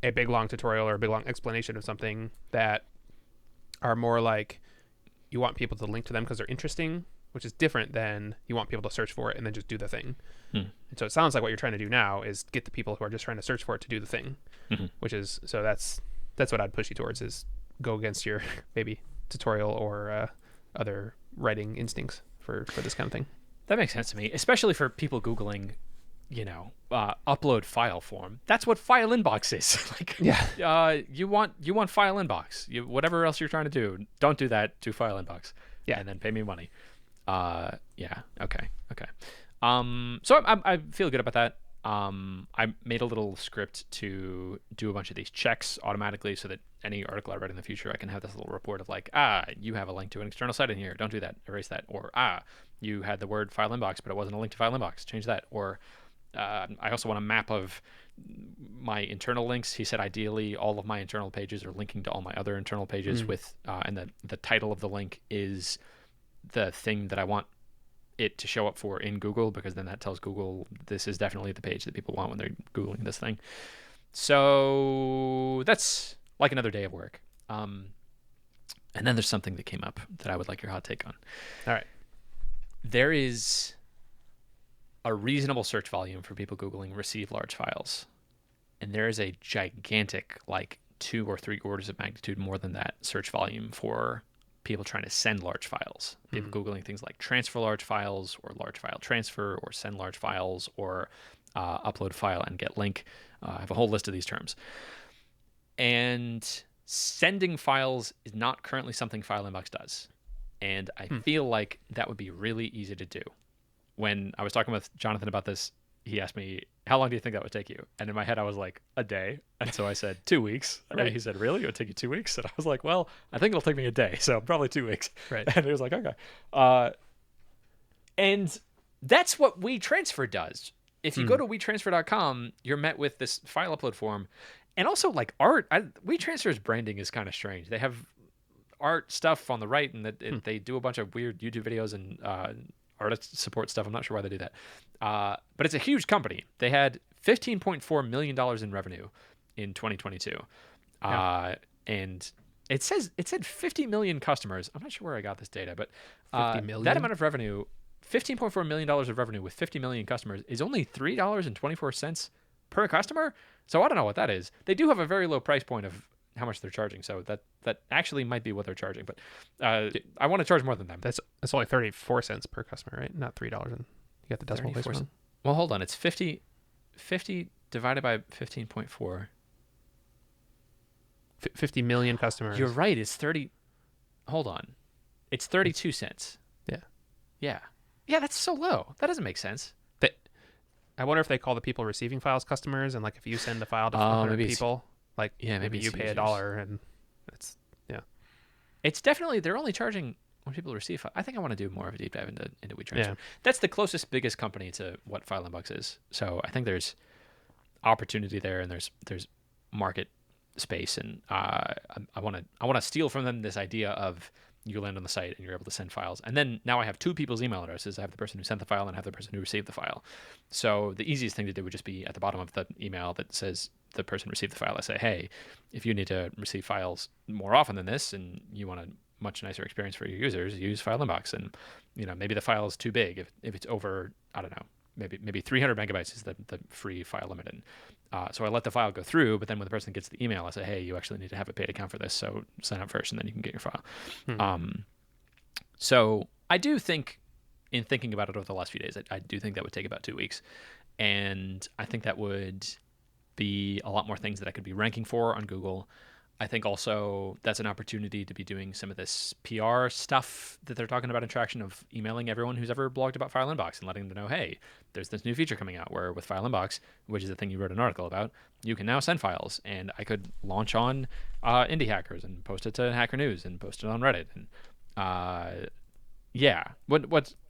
B: a big long tutorial or a big long explanation of something that are more like you want people to link to them because they're interesting, which is different than you want people to search for it and then just do the thing. And so it sounds like what you're trying to do now is get the people who are just trying to search for it to do the thing, which is, so that's what I'd push you towards, is go against your maybe tutorial or other writing instincts for this kind of thing.
A: That makes sense to me, especially for people Googling, upload file form. That's what file inbox is. You want file inbox. Whatever else you're trying to do, don't do that. Do file inbox. And then pay me money. Okay. So I feel good about that. I made a little script to do a bunch of these checks automatically so that any article I write in the future, I can have this little report of like, you have a link to an external site in here. Don't do that. Erase that. Or, you had the word file inbox, but it wasn't a link to file inbox. Change that. Or I also want a map of my internal links. He said ideally all of my internal pages are linking to all my other internal pages with, and the title of the link is the thing that I want it to show up for in Google, because then that tells Google this is definitely the page that people want when they're Googling this thing. So that's like another day of work. And And then there's something that came up that I would like your hot take on.
B: All right.
A: There is a reasonable search volume for people Googling receive large files. And there is a gigantic, like 2 or 3 orders of magnitude more than that search volume for people trying to send large files. People Googling things like transfer large files or large file transfer or send large files or upload file and get link. I have a whole list of these terms. And sending files is not currently something File Inbox does. And I feel like that would be really easy to do. When I was talking with Jonathan about this, he asked me, how long do you think that would take you? And in my head, I was like, a day. And so I said, 2 weeks. Right. And he said, really? It would take you 2 weeks? And I was like, well, I think it'll take me a day. So probably 2 weeks.
B: Right.
A: And he was like, okay. And that's what WeTransfer does. If you go to WeTransfer.com, you're met with this file upload form. And also, like, art. WeTransfer's branding is kind of strange. They have art stuff on the right, and they do a bunch of weird YouTube videos and artist support stuff. I'm not sure why they do that. But it's a huge company. They had $15.4 million in revenue in 2022. And it said 50 million customers. I'm not sure where I got this data, but
B: 50 million?
A: that amount of revenue, $15.4 million of revenue with 50 million customers is only $3.24 per customer. So I don't know what that is. They do have a very low price point of how much they're charging. So that actually might be what they're charging, but I want to charge more than them.
B: That's only 34 cents per customer, right? Not $3. And you got the decimal place wrong.
A: Well, hold on. It's 50 divided by 15.4.
B: 50 million customers.
A: You're right. It's 30. Hold on. It's 32 cents.
B: Yeah.
A: Yeah. Yeah, that's so low. That doesn't make sense.
B: I wonder if they call the people receiving files customers, and like if you send the file to 400 people, like maybe you pay $1, and it's
A: It's definitely, they're only charging when people receive. I think I want to do more of a deep dive into WeTransfer. Yeah. That's the closest, biggest company to what File Inbox is. So I think there's opportunity there, and there's market space, and I want to steal from them this idea of you land on the site and you're able to send files. And then now I have 2 people's email addresses. I have the person who sent the file and I have the person who received the file. So the easiest thing to do would just be at the bottom of the email that says the person received the file. I say, hey, if you need to receive files more often than this and you want a much nicer experience for your users, use File Inbox. And maybe the file is too big. If it's over, I don't know, maybe 300 megabytes is the free file limit. And so I let the file go through, but then when the person gets the email, I say, hey, you actually need to have a paid account for this, so sign up first and then you can get your file. So I do think, in thinking about it over the last few days, I do think that would take about 2 weeks. And I think that would be a lot more things that I could be ranking for on Google. I think also that's an opportunity to be doing some of this PR stuff that they're talking about in Traction, of emailing everyone who's ever blogged about File Inbox and letting them know, hey, there's this new feature coming out where with File Inbox, which is the thing you wrote an article about, you can now send files. And I could launch on Indie Hackers and post it to Hacker News and post it on Reddit. And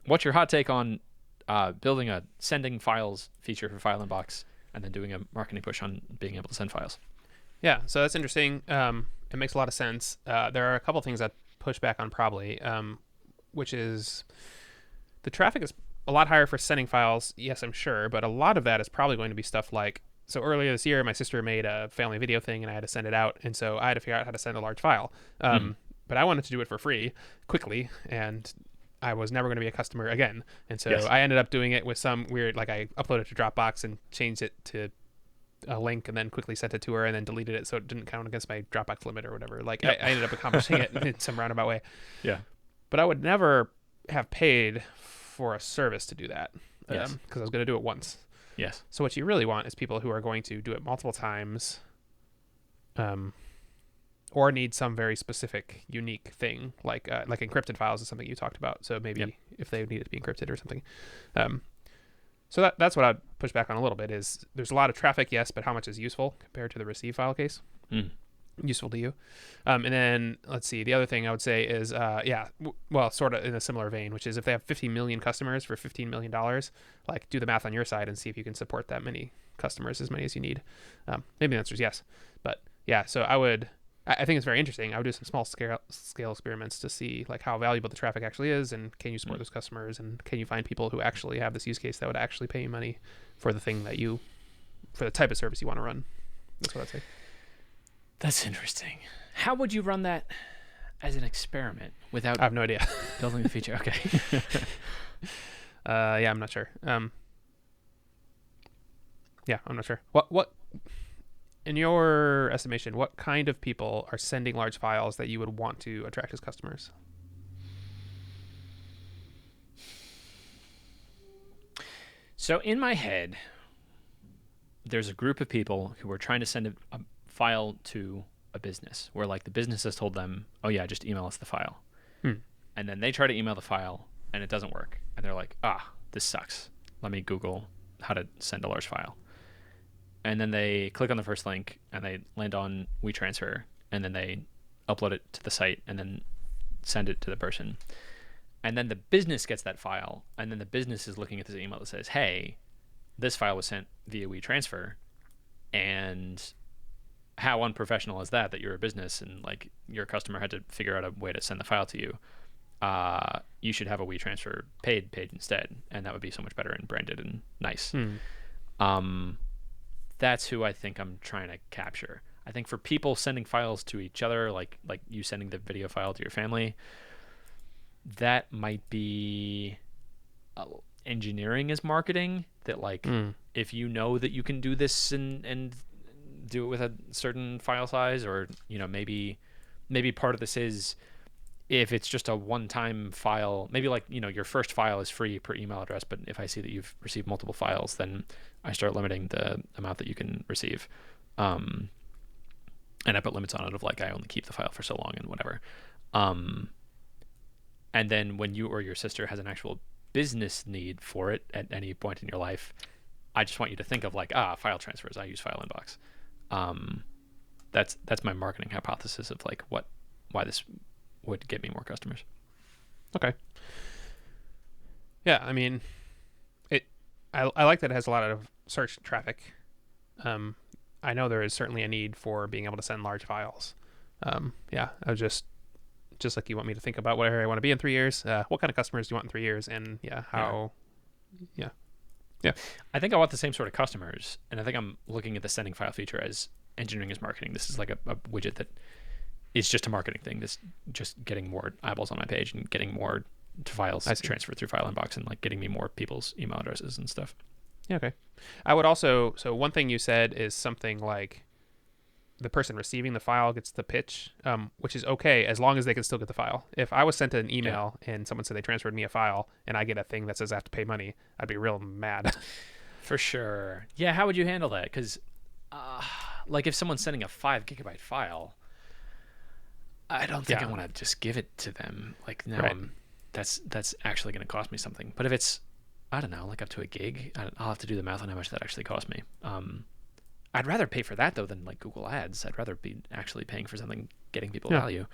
A: what's your hot take on building a sending files feature for File Inbox and then doing a marketing push on being able to send files?
B: Yeah, so that's interesting. It makes a lot of sense. There are a couple things I'd push back on probably, which is the traffic is a lot higher for sending files. Yes, I'm sure, but a lot of that is probably going to be stuff like, so earlier this year, my sister made a family video thing and I had to send it out. And so I had to figure out how to send a large file. But I wanted to do it for free quickly, and I was never going to be a customer again. And so I ended up doing it with some weird, like I uploaded it to Dropbox and changed it to a link and then quickly sent it to her and then deleted it so it didn't count against my Dropbox limit or whatever. Like I ended up accomplishing it in some roundabout way. Yeah. But I would never have paid for a service to do that because I was going to do it once.
A: Yes.
B: So what you really want is people who are going to do it multiple times or need some very specific, unique thing, like encrypted files is something you talked about. So maybe if they need it to be encrypted or something. So that's what I'd push back on a little bit is there's a lot of traffic, yes, but how much is useful compared to the receive file case? Useful to you. And then let's see, the other thing I would say is, sort of in a similar vein, which is if they have 50 million customers for $15 million, like do the math on your side and see if you can support that many customers, as many as you need. Maybe the answer is yes. But yeah, so I think it's very interesting. I would do some small scale experiments to see like how valuable the traffic actually is, and can you support those customers, and can you find people who actually have this use case that would actually pay you money for the thing for the type of service you want to run. That's what I'd say.
A: That's interesting. How would you run that? as an experiment without
B: I have no idea.
A: building the feature? Okay.
B: Yeah, I'm not sure. Yeah, I'm not sure. What in your estimation, what kind of people are sending large files that you would want to attract as customers?
A: So in my head, there's a group of people who are trying to send a file to a business where like the business has told them, oh yeah, just email us the file. And then they try to email the file and it doesn't work. And they're like, this sucks. Let me Google how to send a large file. And then they click on the first link and they land on WeTransfer and then they upload it to the site and then send it to the person. And then the business gets that file and then the business is looking at this email that says, hey, this file was sent via WeTransfer, and how unprofessional is that you're a business and like your customer had to figure out a way to send the file to you. You should have a WeTransfer paid page instead, and that would be so much better and branded and nice. That's who I think I'm trying to capture. I think for people sending files to each other, like you sending the video file to your family, that might be engineering as marketing. That like if you know that you can do this and do it with a certain file size, or maybe part of this is if it's just a one-time file, maybe like your first file is free per email address, but if I see that you've received multiple files, then I start limiting the amount that you can receive, and I put limits on it of like I only keep the file for so long and whatever. And then when you or your sister has an actual business need for it at any point in your life, I just want you to think of like file transfers. I use File Inbox. That's my marketing hypothesis of like why this would get me more customers.
B: Okay. Yeah, I mean, I like that it has a lot of search traffic. I know there is certainly a need for being able to send large files. Yeah, I was just like you want me to think about where I want to be in 3 years. What kind of customers do you want in 3 years? And how? Yeah.
A: I think I want the same sort of customers, and I think I'm looking at the sending file feature as engineering as marketing. This is like a widget that is just a marketing thing. This just getting more eyeballs on my page and getting more files transferred through File Inbox and like getting me more people's email addresses and stuff.
B: Yeah, okay. I would also, so one thing you said is something like the person receiving the file gets the pitch, which is okay as long as they can still get the file. If I was sent an email and someone said they transferred me a file and I get a thing that says I have to pay money, I'd be real mad.
A: For sure. Yeah, how would you handle that? Because like if someone's sending a 5 gigabyte file, I don't think I want to just give it to them. Like now that's actually going to cost me something. But if it's, I don't know, like up to a gig, I'll have to do the math on how much that actually cost me. I'd rather pay for that though than like Google Ads. I'd rather be actually paying for something, getting people value.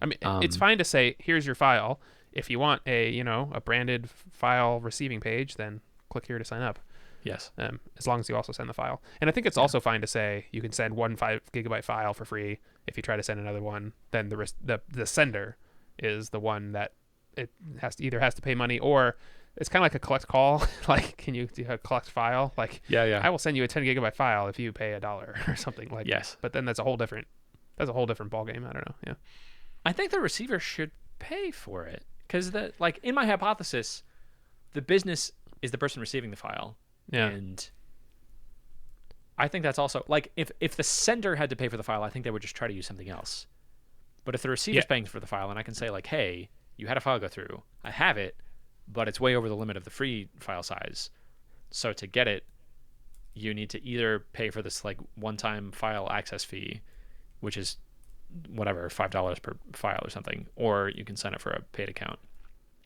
B: I mean, it's fine to say, here's your file. If you want a branded file receiving page, then click here to sign up.
A: Yes.
B: As long as you also send the file. And I think it's also fine to say you can send one 5 gigabyte file for free. If you try to send another one, then the sender is the one that it has to pay money, or it's kind of like a collect call. Like, can you do a collect file? Like, I will send you a 10 gigabyte file if you pay $1 or something like.
A: Yes.
B: But then that's a whole different ball game. I don't know. Yeah.
A: I think the receiver should pay for it because like in my hypothesis, the business is the person receiving the file.
B: Yeah.
A: And I think that's also like if the sender had to pay for the file, I think they would just try to use something else. But if the receiver's paying for the file and I can say like, hey, you had a file go through, I have it, but it's way over the limit of the free file size. So to get it, you need to either pay for this like one-time file access fee, which is whatever, $5 per file or something, or you can sign up for a paid account.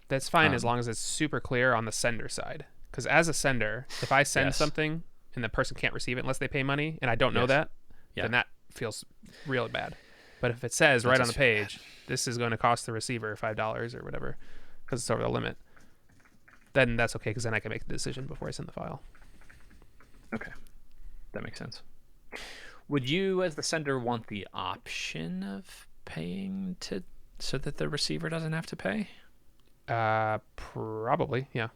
B: That's fine as long as it's super clear on the sender side. Because as a sender, if I send something and the person can't receive it unless they pay money, and I don't know that, then that feels really bad. But if it says right on the page, this is going to cost the receiver $5 or whatever, because it's over the limit, then that's okay, because then I can make the decision before I send the file.
A: Okay. That makes sense. Would you, as the sender, want the option of paying so that the receiver doesn't have to pay?
B: Probably, yeah.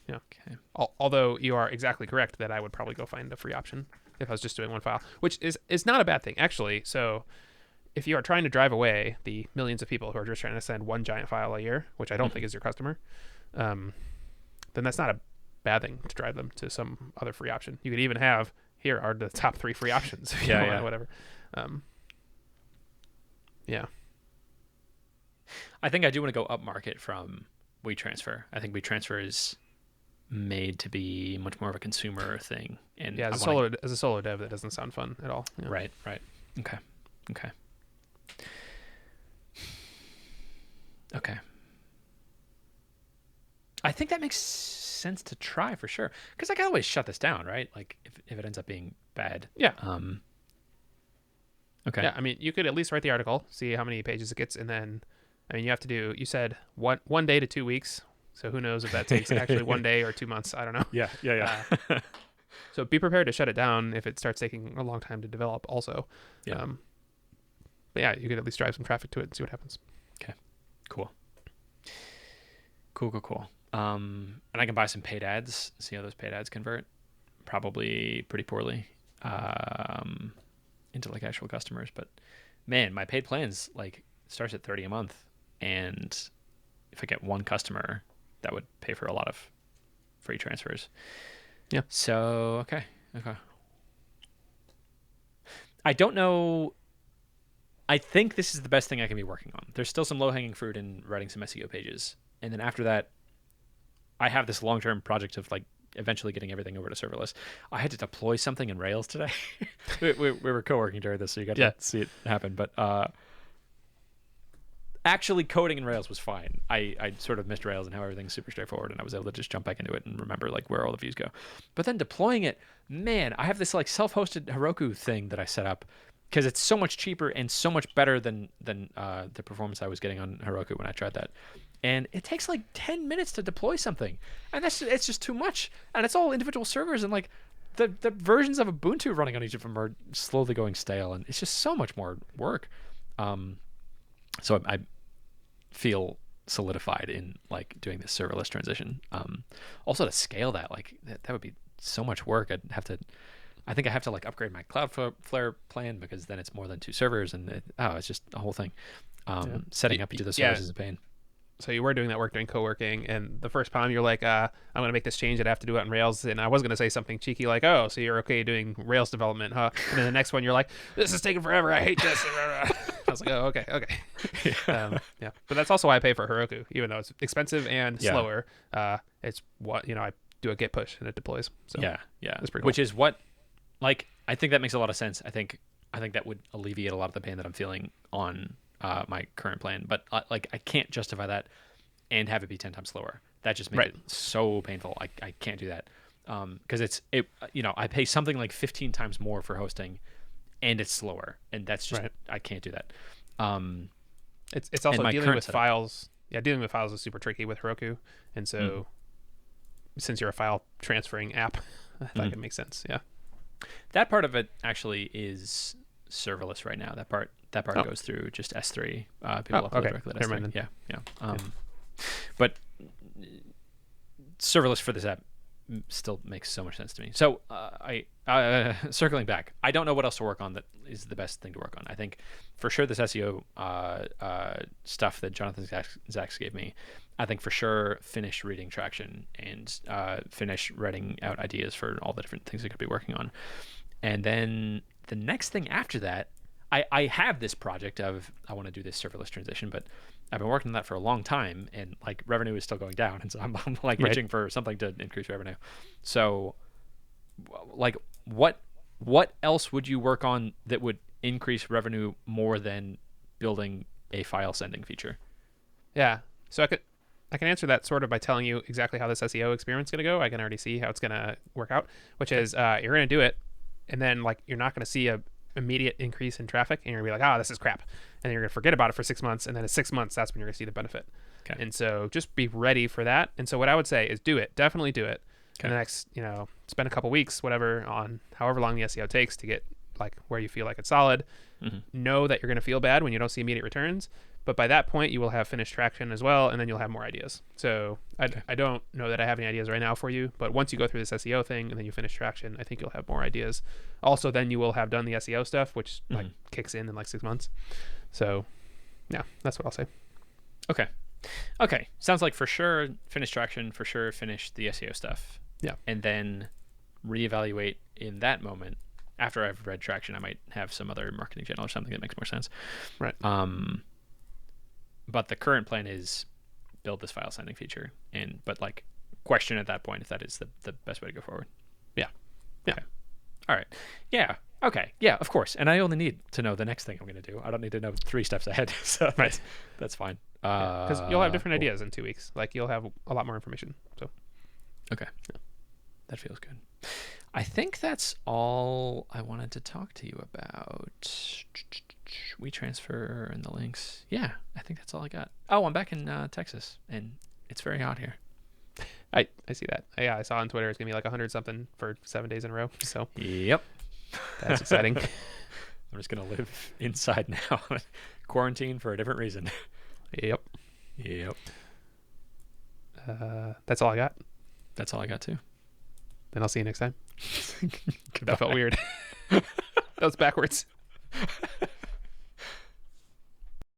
A: Okay.
B: Although you are exactly correct that I would probably go find a free option if I was just doing one file, which is not a bad thing, actually. So if you are trying to drive away the millions of people who are just trying to send one giant file a year, which I don't think is your customer, then that's not a bad thing to drive them to some other free option. You could even have, here are the top 3 free options. Whatever. Yeah.
A: I think I do want to go up market from WeTransfer. I think WeTransfer is made to be much more of a consumer thing. And
B: as a solo dev, that doesn't sound fun at all. Yeah.
A: Right. Okay. I think that makes sense to try for sure, because I can always shut this down, right? Like if it ends up being bad.
B: Yeah.
A: Okay.
B: Yeah, I mean, you could at least write the article, see how many pages it gets, and then, I mean, you have to do, you said 1 day to 2 weeks, so who knows if that takes actually 1 day or 2 months. I don't know.
A: Yeah.
B: So be prepared to shut it down if it starts taking a long time to develop also.
A: Yeah.
B: But yeah, you could at least drive some traffic to it and see what happens.
A: Okay. Cool. And I can buy some paid ads, see how those paid ads convert. Probably pretty poorly into like actual customers. But man, my paid plans like starts at $30 a month. And if I get one customer, that would pay for a lot of free transfers.
B: Yeah.
A: So, okay. I don't know. I think this is the best thing I can be working on. There's still some low-hanging fruit in writing some SEO pages. And then after that, I have this long-term project of like eventually getting everything over to serverless. I had to deploy something in Rails today. we were co-working during this, so you got to see it happen. But actually coding in Rails was fine. I sort of missed Rails and how everything's super straightforward, and I was able to just jump back into it and remember like where all the views go. But then deploying it, man, I have this like self-hosted Heroku thing that I set up because it's so much cheaper and so much better than the performance I was getting on Heroku when I tried that. And it takes like 10 minutes to deploy something, and it's just too much. And it's all individual servers, and like the versions of Ubuntu running on each of them are slowly going stale, and it's just so much more work. So I feel solidified in like doing this serverless transition. Also to scale that, like that would be so much work. I think I have to like upgrade my Cloudflare plan because then it's more than 2 servers, and it's just a whole thing. Setting up each of the servers is a pain.
B: So you were doing that work doing co-working, and the first time you're like, I'm going to make this change. I'd have to do it in Rails. And I was going to say something cheeky like, oh, so you're okay doing Rails development, huh? And then the next one, you're like, this is taking forever. I hate this. I was like, oh, okay. Yeah. But that's also why I pay for Heroku, even though it's expensive and slower. It's what, I do a git push and it deploys. So
A: yeah.
B: That's pretty cool.
A: Which is what, like, I think that makes a lot of sense. I think that would alleviate a lot of the pain that I'm feeling on my current plan, but like I can't justify that and have it be 10 times slower. That just makes it so painful. I can't do that because I pay something like 15 times more for hosting, and it's slower, and that's just I can't do that.
B: It's also dealing with files. Yeah, dealing with files is super tricky with Heroku, and so since you're a file transferring app, I think it makes sense. Yeah,
A: that part of it actually is serverless right now. That part goes through just S3. People upload directly to S3. Yeah. But serverless for this app still makes so much sense to me. So I circling back, I don't know what else to work on that is the best thing to work on. I think for sure this SEO stuff that Jonathan Zacks gave me, I think for sure finish reading traction and finish writing out ideas for all the different things I could be working on. And then the next thing after that, I have this project of I want to do this serverless transition, but I've been working on that for a long time, and like revenue is still going down, and so I'm like itching for something to increase revenue. So, like, what else would you work on that would increase revenue more than building a file sending feature?
B: Yeah, so I can answer that sort of by telling you exactly how this SEO experiment is going to go. I can already see how it's going to work out, which is you're going to do it, and then like you're not going to see a immediate increase in traffic, and you're gonna be like, this is crap, and then you're gonna forget about it for 6 months, and then in 6 months that's when you're gonna see the benefit. And so just be ready for that. And so what I would say is definitely do it in the next, spend a couple weeks, whatever, on however long the SEO takes to get like where you feel like it's solid. Know that you're gonna feel bad when you don't see immediate returns, But by that point, you will have finished traction as well, and then you'll have more ideas. So I don't know that I have any ideas right now for you, but once you go through this SEO thing and then you finish traction, I think you'll have more ideas. Also, then you will have done the SEO stuff, which like kicks in like 6 months. So yeah, that's what I'll say.
A: Okay. Sounds like for sure finish traction, for sure finish the SEO stuff.
B: Yeah.
A: And then reevaluate in that moment. After I've read traction, I might have some other marketing channel or something that makes more sense.
B: Right.
A: But the current plan is build this file sending feature, but like question at that point if that is the best way to go forward.
B: Yeah.
A: Okay. All right. Yeah. Okay. Yeah, of course. And I only need to know the next thing I'm going to do. I don't need to know 3 steps ahead. So that's fine.
B: Because you'll have different ideas in 2 weeks. Like you'll have a lot more information. So
A: okay. Yeah. That feels good. I think that's all I wanted to talk to you about. WeTransfer and the links. Yeah, I think that's all I got. Oh, I'm back in Texas, and it's very hot here.
B: I see that. Yeah, I saw on Twitter it's going to be like 100 something for 7 days in a row. So
A: yep.
B: That's exciting.
A: I'm just going to live inside now. Quarantine for a different reason.
B: Yep. That's all I got.
A: That's all I got, too.
B: Then I'll see you next time. That felt weird. That was backwards.